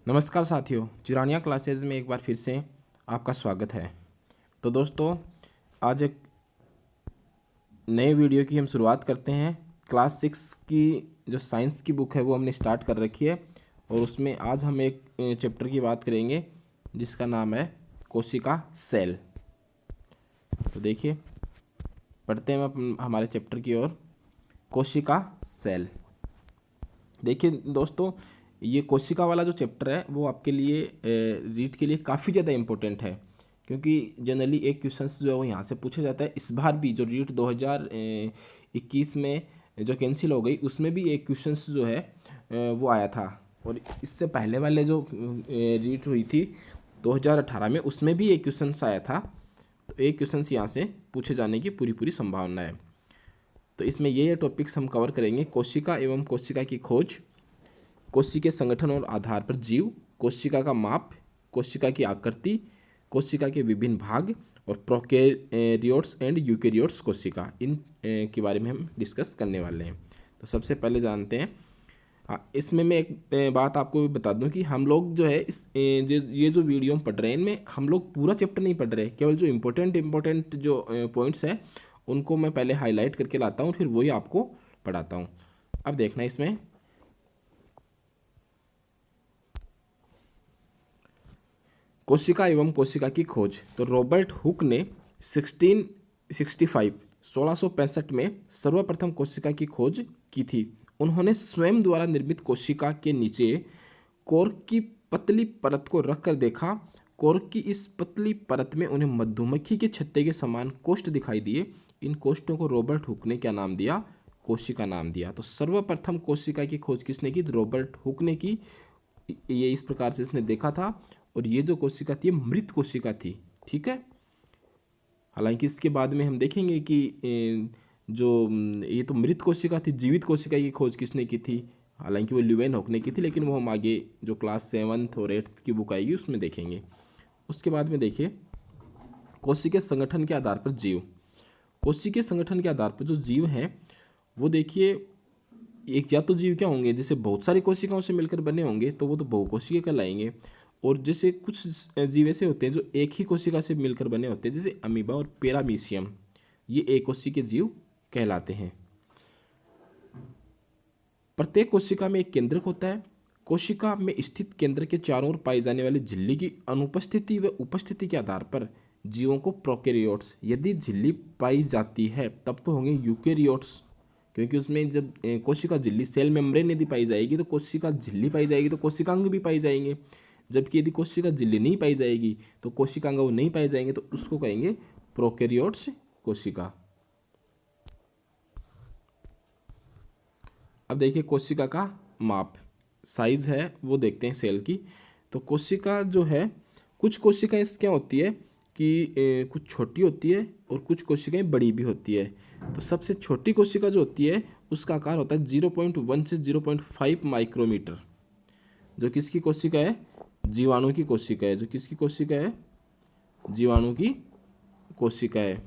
नमस्कार साथियों, चिरानिया क्लासेज में एक बार फिर से आपका स्वागत है। तो दोस्तों, आज एक नए वीडियो की हम शुरुआत करते हैं। क्लास 6 की जो साइंस की बुक है वो हमने स्टार्ट कर रखी है और उसमें आज हम एक चैप्टर की बात करेंगे जिसका नाम है कोशिका सेल। तो देखिए, पढ़ते हैं हम हमारे चैप्टर की ओर। कोशिका सेल। देखिए दोस्तों, ये कोशिका वाला जो चैप्टर है वो आपके लिए रीड के लिए काफ़ी ज़्यादा इम्पोर्टेंट है, क्योंकि जनरली एक क्वेश्चंस जो है वो यहाँ से पूछा जाता है। इस बार भी जो रीट 2021 में जो कैंसिल हो गई उसमें भी एक क्वेश्चंस जो है वो आया था, और इससे पहले वाले जो रीट हुई थी 2018 में उसमें भी एक क्वेश्चंस आया था। तो एक क्वेश्चंस यहाँ से पूछे जाने की पूरी संभावना है। तो इसमें ये टॉपिक्स हम कवर करेंगे: कोशिका एवं कोशिका की खोज, कोशिका संगठन और आधार पर जीव, कोशिका का माप, कोशिका की आकृति, कोशिका के विभिन्न भाग और प्रोकैरियोट्स एंड यूकैरियोट्स कोशिका, इन के बारे में हम डिस्कस करने वाले हैं। तो सबसे पहले जानते हैं, इसमें मैं एक बात आपको भी बता दूं कि हम लोग जो है ये जो वीडियो हम पढ़ रहे हैं इनमें हम लोग पूरा चैप्टर नहीं पढ़ रहे, केवल जो इम्पोर्टेंट जो पॉइंट्स हैं उनको मैं पहले हाईलाइट करके लाता हूँ, फिर वही आपको पढ़ाता हूँ। अब देखना इसमें कोशिका एवं कोशिका की खोज। तो रॉबर्ट हुक ने 1665 में सर्वप्रथम कोशिका की खोज की थी। उन्होंने स्वयं द्वारा निर्मित कोशिका के नीचे कोर्क की पतली परत को रखकर देखा। कोर्क की इस पतली परत में उन्हें मधुमक्खी के छत्ते के समान कोष्ठ दिखाई दिए। इन कोष्ठों को रॉबर्ट हुक ने क्या नाम दिया? कोशिका नाम दिया। तो सर्वप्रथम कोशिका की खोज किसने की? रॉबर्ट हुक ने की। ये इस प्रकार से इसने देखा था, और ये जो कोशिका थी मृत कोशिका थी, ठीक है। हालांकि इसके बाद में हम देखेंगे कि जो ये तो मृत कोशिका थी, जीवित कोशिका की खोज किसने की थी? हालांकि वो ल्यूवेन हुक ने की थी, लेकिन वो हम आगे जो क्लास 7th और 8th की बुक आएगी उसमें देखेंगे। उसके बाद में देखिए, कोशिका संगठन के आधार पर जीव। कोशिका संगठन के आधार पर जो जीव हैं वो देखिए, एक या तो जीव क्या होंगे, जैसे बहुत सारी कोशिकाओं से मिलकर बने होंगे तो वो तो बहुकोशिकीय कहलाएंगे, और जैसे कुछ जीव ऐसे होते हैं जो एक ही कोशिका से मिलकर बने होते हैं, जैसे अमीबा और पैरामीशियम, ये एक कोशिकीय जीव कहलाते हैं। प्रत्येक कोशिका में एक केंद्रक होता है। कोशिका में स्थित केंद्र के चारों ओर पाई जाने वाली झिल्ली की अनुपस्थिति व उपस्थिति के आधार पर जीवों को प्रोकैरियोट्स, यदि झिल्ली पाई जाती है तब तो होंगे यूकैरियोट्स, क्योंकि उसमें जब कोशिका झिल्ली सेल मेम्ब्रेन यदि पाई जाएगी तो कोशिका झिल्ली पाई जाएगी, तो कोशिकांग भी पाई जाएंगे। जबकि यदि कोशिका झिल्ली नहीं पाई जाएगी तो कोशिकांग वो नहीं पाए जाएंगे, तो उसको कहेंगे प्रोकैरियोट्स कोशिका। अब देखिए, कोशिका का माप, साइज है वो देखते हैं सेल की। तो कोशिका जो है, कुछ कोशिकाएं क्या होती है कि कुछ छोटी होती है और कुछ कोशिकाएं बड़ी भी होती है। तो सबसे छोटी कोशिका जो होती है उसका आकार होता है 0.1 से 0.5 माइक्रोमीटर। जो किसकी कोशिका है? जीवाणु की कोशिका है। जो किसकी कोशिका है? जीवाणु की कोशिका है।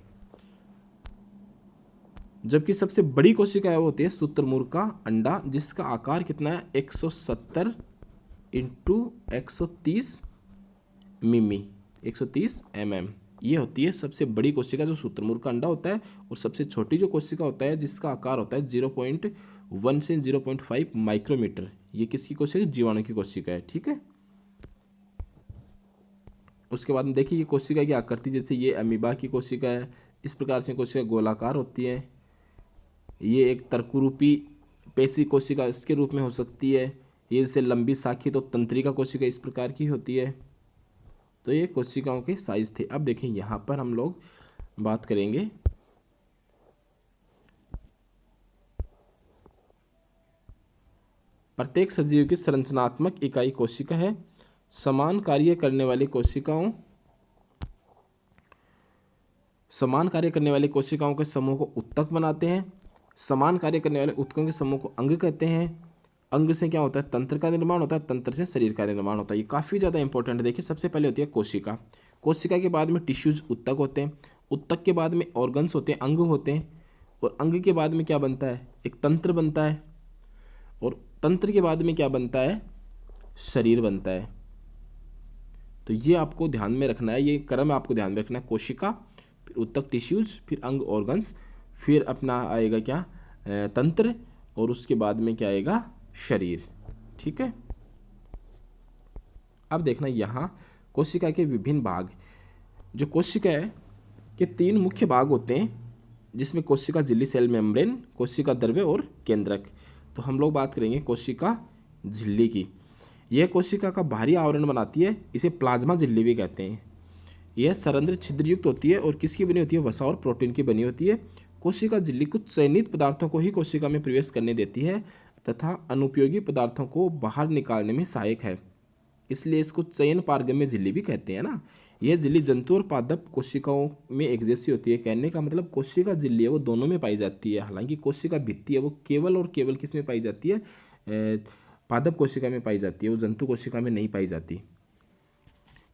जबकि सबसे बड़ी कोशिका है वो होती है शुतुरमुर्ग का अंडा, जिसका आकार कितना है? 170 इंटू 130 मिमी, 130 mm। ये होती है सबसे बड़ी कोशिका जो शुतुरमुर्ग का अंडा होता है। और सबसे छोटी जो कोशिका होता है जिसका आकार होता है 0.1 से 0.5 माइक्रोमीटर, ये किसकी कोशिका? जीवाणु की कोशिका है, ठीक है। उसके बाद में देखिए, ये कोशिका की आकृति, जैसे ये अमीबा की कोशिका है, इस प्रकार से कोशिका गोलाकार होती है। ये एक तर्करूपी पेशी कोशिका इसके रूप में हो सकती है। ये जैसे लंबी साखी तो तंत्रिका कोशिका इस प्रकार की होती है। तो ये कोशिकाओं के साइज थे। अब देखें, यहाँ पर हम लोग बात करेंगे प्रत्येक सजीव की संरचनात्मक इकाई कोशिका है। समान कार्य करने वाली कोशिकाओं के समूह को उत्तक बनाते हैं। समान कार्य करने वाले उत्तकों के समूह को अंग कहते हैं। अंग से क्या होता है? तंत्र का निर्माण होता है। तंत्र से शरीर का निर्माण होता है। ये काफ़ी ज़्यादा इंपॉर्टेंट है। देखिए, सबसे पहले होती है कोशिका। कोशिका के बाद में टिश्यूज उत्तक होते हैं। उत्तक के बाद में ऑर्गन्स होते हैं, अंग होते हैं। और अंग के बाद में क्या बनता है? एक तंत्र बनता है। और तंत्र के बाद में क्या बनता है? शरीर बनता है। तो ये आपको ध्यान में रखना है, ये क्रम आपको ध्यान में रखना है। कोशिका, फिर ऊतक टिश्यूज, फिर अंग ऑर्गन्स, फिर अपना आएगा क्या तंत्र, और उसके बाद में क्या आएगा शरीर। ठीक है। अब देखना यहाँ कोशिका के विभिन्न भाग। जो कोशिका है के 3 मुख्य भाग होते हैं, जिसमें कोशिका झिल्ली सेल मेम्ब्रेन, कोशिका द्रव्य और केंद्रक। तो हम लोग बात करेंगे कोशिका झिल्ली की। यह कोशिका का बाहरी आवरण बनाती है, इसे प्लाज्मा झिल्ली भी कहते हैं। यह सरंध्र छिद्रयुक्त होती है और किसकी बनी होती है, वसा और प्रोटीन की बनी होती है। कोशिका झिल्ली कुछ चयनित पदार्थों को ही कोशिका में प्रवेश करने देती है तथा अनुपयोगी पदार्थों को बाहर निकालने में सहायक है, इसलिए इसको चयन पारगम्य झिल्ली भी कहते हैं ना। यह झिल्ली जंतु और पादप कोशिकाओं में एक जैसी होती है। कहने का मतलब कोशिका झिल्ली है वो दोनों में पाई जाती है। हालांकि कोशिका भित्ति है वो केवल और केवल किस में पाई जाती है, पादप कोशिका में पाई जाती है, वो जंतु कोशिका में नहीं पाई जाती।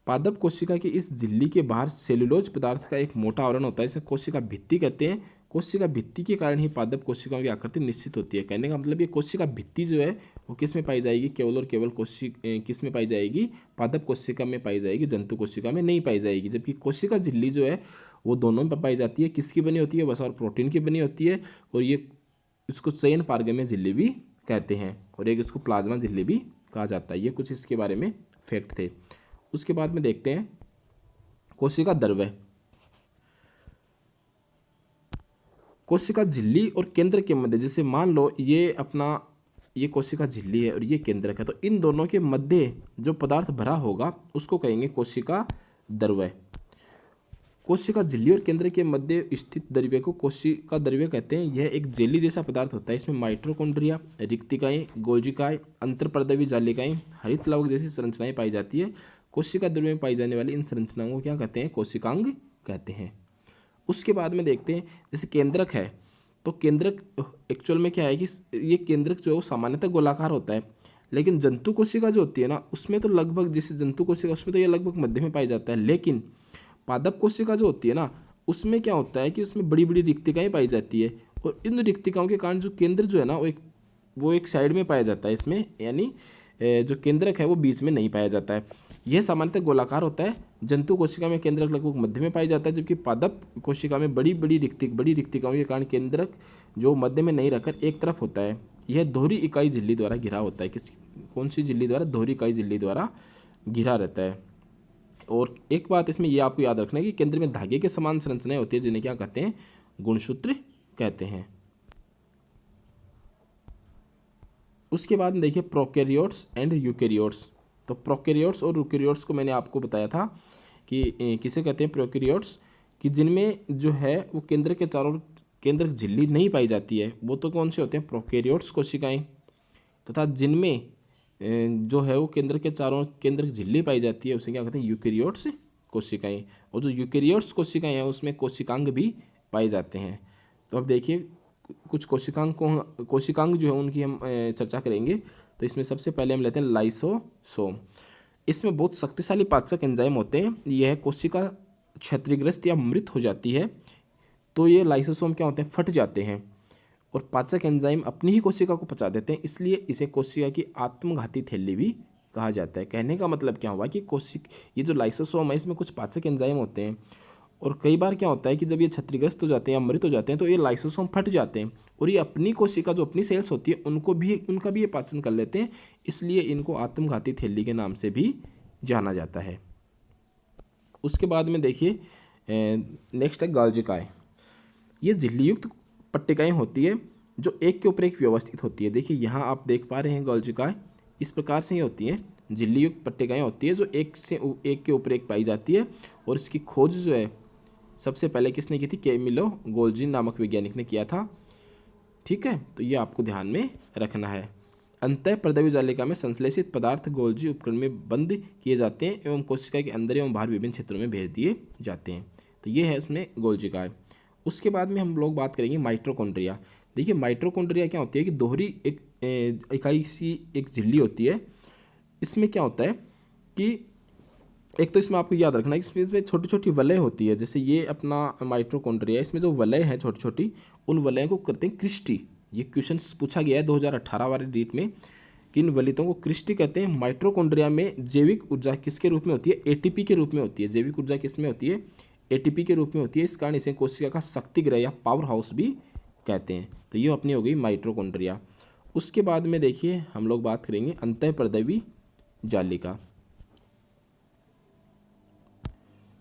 पादप कोशिका की इस झिल्ली के बाहर सेलुलोज पदार्थ का एक मोटा आवरण होता है, इसे कोशिका भित्ति कहते हैं। कोशिका भित्ति के कारण ही पादप कोशिकाओं की आकृति निश्चित होती है। कहने का मतलब ये कोशिका भित्ति जो है वो किस में पाई जाएगी, केवल और केवल किस में पाई जाएगी, पादप कोशिका में पाई जाएगी, जंतु कोशिका में नहीं पाई जाएगी। जबकि कोशिका झिल्ली जो है वो दोनों में पाई जाती है। किसकी बनी होती है, वसा और प्रोटीन की बनी होती है। और ये इसको चयन पारगम्य झिल्ली भी कहते हैं, और एक इसको प्लाज्मा झिल्ली भी कहा जाता है। ये कुछ इसके बारे में फैक्ट थे। उसके बाद में देखते हैं कोशिका द्रव्य। कोशिका झिल्ली और केंद्र के मध्य, जैसे मान लो ये कोशिका झिल्ली है और ये केंद्रक है, तो इन दोनों के मध्य जो पदार्थ भरा होगा उसको कहेंगे कोशिका द्रव्य। कोशिका झिल्ली और केंद्र के मध्य स्थित द्रव्य को कोशिका द्रव्य कहते हैं। यह एक जेली जैसा पदार्थ होता है। इसमें माइटोकॉन्ड्रिया, रिक्तिकाएं, गोल्जिकाएं, अंतर्परदवी जालिकाएं, हरित लवक जैसी संरचनाएं पाई जाती है। कोशिका द्रव्य में पाई जाने वाली इन संरचनाओं को क्या कहते हैं, कोशिकांग कहते हैं। उसके बाद में देखते हैं जैसे केंद्रक है, तो केंद्रक एक्चुअल में क्या है कि ये केंद्रक जो है वो सामान्यतः गोलाकार होता है, लेकिन जंतु कोशिका जो होती है ना उसमें तो लगभग, जैसे जंतु कोशिका उसमें तो ये लगभग मध्य में पाई जाता है। लेकिन पादप कोशिका जो होती है ना उसमें क्या होता है कि उसमें बड़ी बड़ी रिक्तिकाएं पाई जाती है, और इन रिक्तिकाओं के कारण जो केंद्र जो है ना वो एक साइड में पाया जाता है इसमें, यानी जो केंद्रक है वो बीच में नहीं पाया जाता है। यह सामान्यतः गोलाकार होता है। जंतु कोशिका में केंद्रक लगभग मध्य में पाया जाता है, जबकि पादप कोशिका में बड़ी रिक्तिकाओं के कारण केंद्रक जो मध्य में नहीं रखकर एक तरफ होता है। यह दोहरी इकाई झिल्ली द्वारा घिरा होता है। कौन सी झिल्ली द्वारा, दोहरी इकाई झिल्ली द्वारा घिरा रहता है। और एक बात इसमें यह आपको याद रखना है कि केंद्र में धागे के समान संरचनाएं होती है, जिन्हें क्या कहते हैं, गुणसूत्र कहते हैं। उसके बाद देखिए प्रोकैरियोट्स एंड यूकैरियोट्स। तो प्रोकैरियोट्स और यूकैरियोट्स को मैंने आपको बताया था कि किसे कहते हैं, प्रोकैरियोट्स, कि जिनमें जो है वो केंद्र के चारों केंद्र झिल्ली नहीं पाई जाती है। वो तो कौन से होते हैं, प्रोकैरियोट्स कोशिकाएं, तथा जिनमें जो है वो केंद्र के चारों केंद्र झिल्ली पाई जाती है उसे क्या कहते हैं, यूकैरियोट्स कोशिकाएं। और जो यूकैरियोट्स कोशिकाएं हैं उसमें कोशिकांग भी पाए जाते हैं। तो अब देखिए कुछ कोशिकांग जो है उनकी हम चर्चा करेंगे। तो इसमें सबसे पहले हम लेते हैं लाइसोसोम। इसमें बहुत शक्तिशाली पाचक एंजाइम होते हैं। यह कोशिका क्षतिग्रस्त या मृत हो जाती है तो ये लाइसोसोम क्या होते हैं, फट जाते हैं, और पाचक एंजाइम अपनी ही कोशिका को पचा देते हैं, इसलिए इसे कोशिका की आत्मघाती थैली भी कहा जाता है। कहने का मतलब क्या हुआ कि ये जो लाइसोसोम है इसमें कुछ पाचक एंजाइम होते हैं, और कई बार क्या होता है कि जब ये क्षतिग्रस्त हो जाते हैं या मृत हो जाते हैं तो ये लाइसोसोम फट जाते हैं, और ये अपनी कोशिका जो अपनी सेल्स होती है उनका भी ये पाचन कर लेते हैं, इसलिए इनको आत्मघाती थैली के नाम से भी जाना जाता है। उसके बाद में देखिए नेक्स्ट है गोल्जिकाएं। ये झिल्लीयुक्त पट्टिकाएं होती है जो एक के ऊपर एक व्यवस्थित होती है। देखिए यहाँ आप देख पा रहे हैं गोल्जिकाएं इस प्रकार से ही होती हैं। झिल्लीयुक्त पट्टिकाएं होती है जो एक के ऊपर एक पाई जाती है, और इसकी खोज जो है सबसे पहले किसने की थी, कैमिलो गोल्जी नामक वैज्ञानिक ने किया था। ठीक है, तो ये आपको ध्यान में रखना है। अंतःपरदवी जालिका में संश्लेषित पदार्थ गोल्जी उपकरण में बंद किए जाते हैं एवं कोशिका के अंदर एवं बाहर विभिन्न क्षेत्रों में भेज दिए जाते हैं। तो ये है उसमें गोल्जिकाएं। उसके बाद में हम लोग बात करेंगे माइटोकॉन्ड्रिया। देखिए माइटोकॉन्ड्रिया क्या होती है कि दोहरी इकाई सी एक झिल्ली होती है। इसमें क्या होता है कि एक तो इसमें आपको याद रखना है कि इसमें छोटी छोटी वलय होती है। जैसे ये अपना माइटोकॉन्ड्रिया, इसमें जो वलय है छोटी छोटी, उन वलयों को करते हैं क्रिस्टी। ये क्वेश्चन पूछा गया है 2018 वाले रीट में किन वलितों को क्रिस्टी कहते हैं? माइटोकॉन्ड्रिया में जैविक ऊर्जा किसके रूप में होती है? एटीपी के रूप में होती है। जैविक ऊर्जा किस में होती है? एटीपी के रूप में होती है। इस कारण इसे कोशिका का शक्ति गृह या पावर हाउस भी कहते हैं। तो ये अपनी हो गई माइटोकॉन्ड्रिया। उसके बाद में देखिए हम लोग बात करेंगे अंतःपर्दवी जालिका।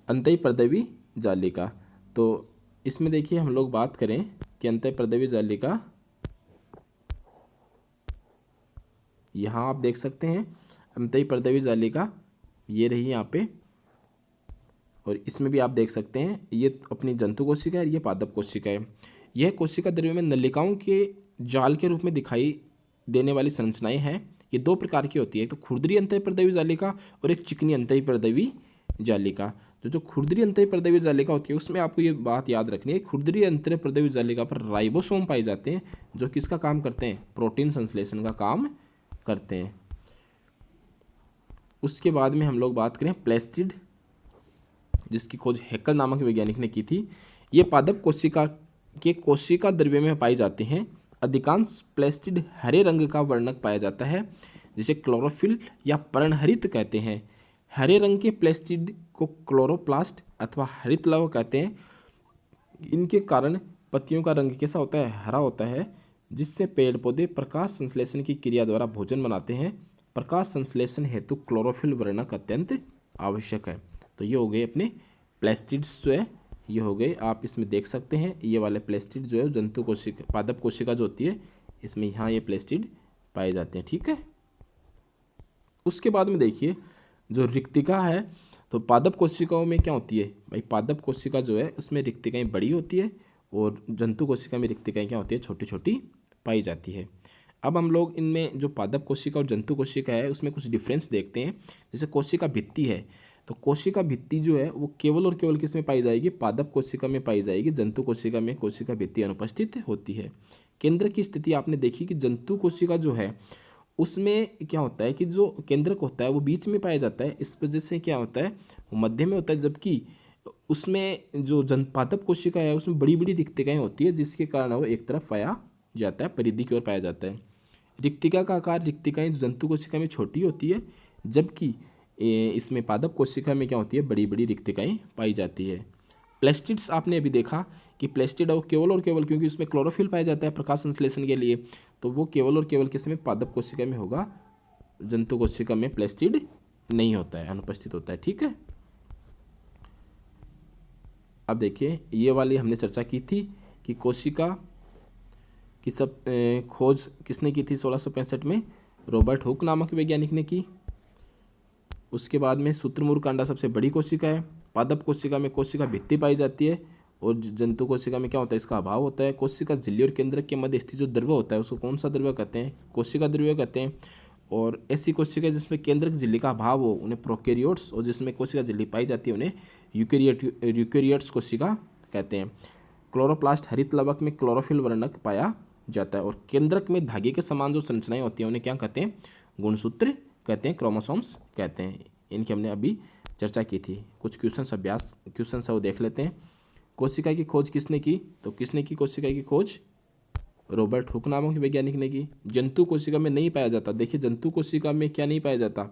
अंतःपर्दवी जालिका, तो इसमें देखिए हम लोग बात करें कि अंतःपर्दवी जालिका, यहाँ आप देख सकते हैं अंतःपर्दवी जालिका ये रही यहाँ पे, और इसमें भी आप देख सकते हैं ये अपनी जंतु कोशिका है और ये पादप कोशिका है। यह कोशिका द्रव्य में नलिकाओं के जाल के रूप में दिखाई देने वाली संरचनाएं हैं। ये दो प्रकार की होती है, एक तो खुरदरी अंतःपर्दवी जालिका और एक चिकनी अंतःपर्दवी जालिका। जो खुरदरी अंतःपर्दवी जालिका होती है उसमें आपको ये बात याद रखनी है, खुरदरी अंतःपर्दवी जालिका पर राइबोसोम पाए जाते हैं जो किसका काम करते हैं? प्रोटीन संश्लेषण का काम करते हैं। उसके बाद में हम लोग बात करें प्लेस्टिड, जिसकी खोज हैकल नामक वैज्ञानिक ने की थी। ये पादप कोशिका के कोशिका द्रव्य में पाई जाते हैं। अधिकांश प्लेस्टिड हरे रंग का वर्णक पाया जाता है जिसे क्लोरोफिल या पर्णहरित कहते हैं। हरे रंग के प्लेस्टिड को क्लोरोप्लास्ट अथवा हरित लवक कहते हैं। इनके कारण पत्तियों का रंग कैसा होता है? हरा होता है, जिससे पेड़ पौधे प्रकाश संश्लेषण की क्रिया द्वारा भोजन बनाते हैं। प्रकाश संश्लेषण हेतु क्लोरोफिल वर्णक अत्यंत आवश्यक है। तो ये हो गए अपने प्लेस्टिड्स जो है, ये हो गए, आप इसमें देख सकते हैं ये वाले प्लेस्टिड जो है जंतु कोशिका पादप कोशिका जो होती है इसमें यहाँ ये प्लेस्टिड पाए जाते हैं। ठीक है, उसके बाद में देखिए जो रिक्तिका है, तो पादप कोशिकाओं में क्या होती है भाई? पादप कोशिका जो है उसमें रिक्तिकाएँ बड़ी होती है और जंतु कोशिका में रिक्तिकाएँ क्या होती है? छोटी छोटी पाई जाती है। अब हम लोग इनमें जो पादप कोशिका और जंतु कोशिका है उसमें कुछ डिफरेंस देखते हैं। जैसे कोशिका भित्ति है, तो कोशिका भित्ति जो है वो केवल और केवल किस में पाई जाएगी? पादप कोशिका में पाई जाएगी। जंतु कोशिका में कोशिका भित्ति अनुपस्थित होती है। केंद्र की स्थिति आपने देखी कि जंतु कोशिका जो है उसमें क्या होता है कि जो केंद्रक होता है वो बीच में पाया जाता है, इस वजह से क्या होता है वो मध्य में होता है, जबकि उसमें जो पादप कोशिका है उसमें बड़ी बड़ी रिक्तिकाएँ होती है जिसके कारण वो एक तरफ पाया जाता है, परिधि की ओर पाया जाता है। रिक्तिका का आकार रिक्तिकाएँ जंतु कोशिका में छोटी होती है, जबकि इसमें पादप कोशिका में क्या होती है? बड़ी बड़ी रिक्तिकाएँ पाई जाती है। प्लेस्टिड्स आपने अभी देखा कि प्लेस्टिड केवल और केवल, क्योंकि उसमें क्लोरोफिल पाया जाता है प्रकाश संश्लेषण के लिए, तो वो केवल और केवल किस में? पादप कोशिका में होगा। जंतु कोशिका में प्लेस्टिड नहीं होता है, अनुपस्थित होता है। ठीक है, अब देखिए ये वाली हमने चर्चा की थी कि कोशिका की सब खोज किसने की थी? 1665 में रॉबर्ट हुक नामक वैज्ञानिक ने की। उसके बाद में सूत्रमूल कांडा सबसे बड़ी कोशिका है। पादप कोशिका में कोशिका भित्ति पाई जाती है और जंतु कोशिका में क्या होता है? इसका अभाव होता है। कोशिका झिल्ली और केंद्रक के मध्य स्थित जो द्रव्य होता है उसको कौन सा द्रव्य कहते हैं? कोशिका द्रव्य कहते हैं। और ऐसी कोशिका जिसमें केंद्रक झिल्ली का अभाव हो उन्हें प्रोकैरियोट्स, और जिसमें कोशिका झिल्ली पाई जाती है उन्हें यूकैरियोट्स कोशिका कहते हैं। क्लोरोप्लास्ट हरित लवक में क्लोरोफिल वर्णक पाया जाता है, और केंद्रक में धागे के समान जो संरचनाएं होती हैं उन्हें क्या कहते हैं? गुणसूत्र कहते हैं, क्रोमोसोम्स कहते हैं। इनकी हमने अभी चर्चा की थी। कुछ क्वेश्चन वो देख लेते हैं। कोशिका की खोज किसने की? तो किसने की कोशिका की खोज? रॉबर्ट हुक नामक वैज्ञानिक ने की। जंतु कोशिका में नहीं पाया जाता। देखिए जंतु कोशिका में क्या नहीं पाया जाता?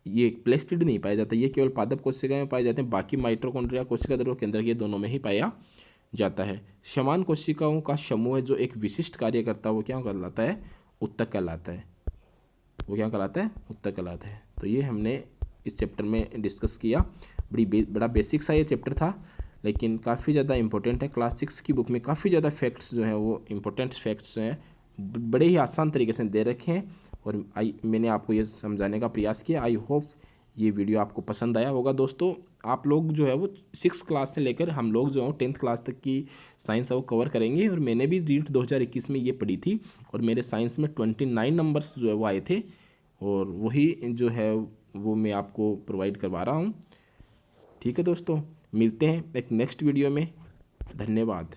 ये प्लेस्टिड नहीं पाया जाता, ये केवल पादप कोशिका में पाए जाते हैं। बाकी माइटोकॉन्ड्रिया, कोशिका द्रव्य, केंद्रक, ये दोनों में ही पाया जाता है। समान कोशिकाओं का समूह है जो एक विशिष्ट कार्य करता है वो क्या कहलाता है? उत्तक कहलाता है। वो क्या कहलाता है? उत्तक कहलाता है। तो ये हमने इस चैप्टर में डिस्कस किया। बड़ा बेसिक सा ये चैप्टर था, लेकिन काफ़ी ज़्यादा इंपॉर्टेंट है। क्लास 6 की बुक में काफ़ी ज़्यादा फैक्ट्स जो हैं वो इंपॉर्टेंट फैक्ट्स जो हैं बड़े ही आसान तरीके से दे रखे हैं, और मैंने आपको ये समझाने का प्रयास किया। आई होप ये वीडियो आपको पसंद आया होगा। दोस्तों आप लोग जो है वो 6 क्लास से लेकर हम लोग जो है 10th क्लास तक की साइंस है वो कवर करेंगे, और मैंने भी रीट 2021 में ये पढ़ी थी, और मेरे साइंस में 29 नंबर्स जो है वो आए थे, और वही जो है वो मैं आपको प्रोवाइड करवा रहा हूँ। ठीक है दोस्तों, मिलते हैं एक नेक्स्ट वीडियो में। धन्यवाद।